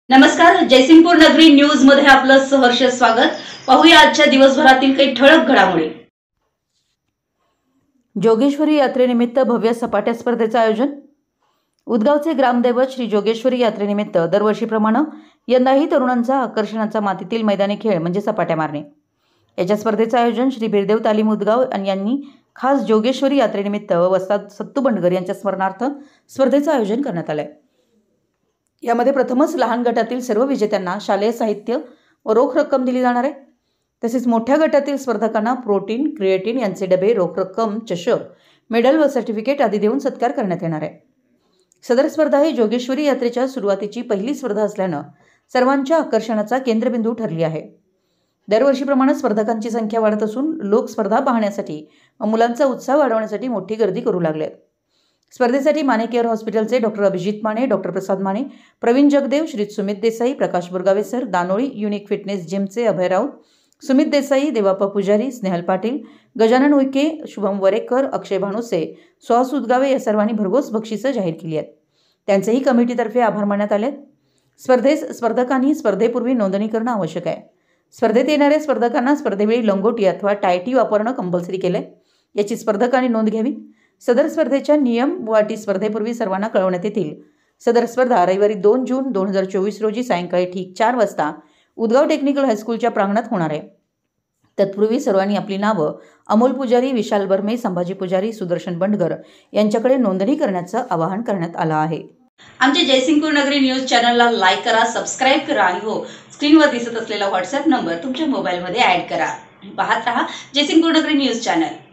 नमस्कार, जयसिंगपूर नगरी न्यूज मध्ये आपलं सहर्ष स्वागत। पाहूया आजच्या दिवसभरातील काही ठळक घडामोडी। जोगेश्वरी यात्रेनिमित्त भव्य सपाट्या स्पर्धेचं आयोजन। उदगावचे ग्रामदैवत श्री जोगेश्वरी यात्रेनिमित्त दरवर्षीप्रमाणे यंदाही तरुणांचा आकर्षणाचा मातीतील मैदानी खेळ म्हणजे सपाट्या मारणे याच्या स्पर्धेचं आयोजन श्री बिरदेव तालीम उदगाव यांनी खास जोगेश्वरी यात्रेनिमित्त व वस्ताद सत्तू बंडगर यांच्या स्मरणार्थ स्पर्धेचं आयोजन करण्यात आले। यामध्ये प्रथमच लहान गटातील सर्व विजेत्यांना शालेय साहित्य व रोख रक्कम दिली जाणार आहे। तसेच मोठ्या गटातील स्पर्धकांना प्रोटीन, क्रिएटिन यांचे डबे, रोख रक्कम, चषक, मेडल व सर्टिफिकेट आदी देऊन सत्कार करण्यात येणार आहे। सदर स्पर्धा ही जोगेश्वरी यात्रेच्या सुरुवातीची पहिली स्पर्धा असल्याने सर्वांच्या आकर्षणाचा केंद्रबिंदू ठरली आहे। दरवर्षीप्रमाणे स्पर्धकांची संख्या वाढत असून लोक स्पर्धा पाहण्यासाठी व मुलांचा उत्साह वाढवण्यासाठी मोठी गर्दी करू लागले आहेत। स्पर्धेसाठी माने केअर हॉस्पिटलचे डॉक्टर अभिजित माने, डॉक्टर प्रसाद माने, प्रवीण जगदेव, श्री सुमित देसाई, प्रकाश बुरगावे सर, दानोळी युनिक फिटनेस जिमचे अभय राऊत, सुमित देसाई, देवाप्पा पुजारी, स्नेहल पाटील, गजानन उईके, शुभम वरेकर, अक्षय भानुसे, सुहास उदगावे या सर्वांनी भरघोस बक्षिसं जाहीर केली आहेत। त्यांचेही कमिटीतर्फे आभार मानण्यात आले। स्पर्धेस स्पर्धकांनी स्पर्धेपूर्वी नोंदणी करणं आवश्यक आहे। स्पर्धेत येणाऱ्या स्पर्धकांना स्पर्धेवेळी लंगोटी अथवा टायटी वापरणं कंपल्सरी केलंय, याची स्पर्धकांनी नोंद घ्यावी। सदर स्पर्धेच्या नियम व अटी स्पर्धेपूर्वी सर्वांना कळवण्यात येतील। सदर स्पर्धा रविवारी 2 जून 2024 रोजी सायंकाळी ठीक 4 वाजता उदगाव टेक्निकल हायस्कूलच्या प्रांगणात होणार आहे। तत्पूर्वी सर्वांनी आपली नावं अमोल पुजारी, विशाल बर्मे, संभाजी पुजारी, सुदर्शन बंडगर यांच्याकडे नोंदणी करण्याचं आवाहन करण्यात आलं आहे। आमच्या जयसिंगपूर नगरी न्यूज चॅनलला लाईक करा, सबस्क्राइब करा आणि हो, स्क्रीनवर दिसत असलेला व्हॉट्सअप नंबर तुमच्या मोबाईलमध्ये ऍड करा। पाहत रहा जयसिंगपूर नगरी न्यूज चॅनल।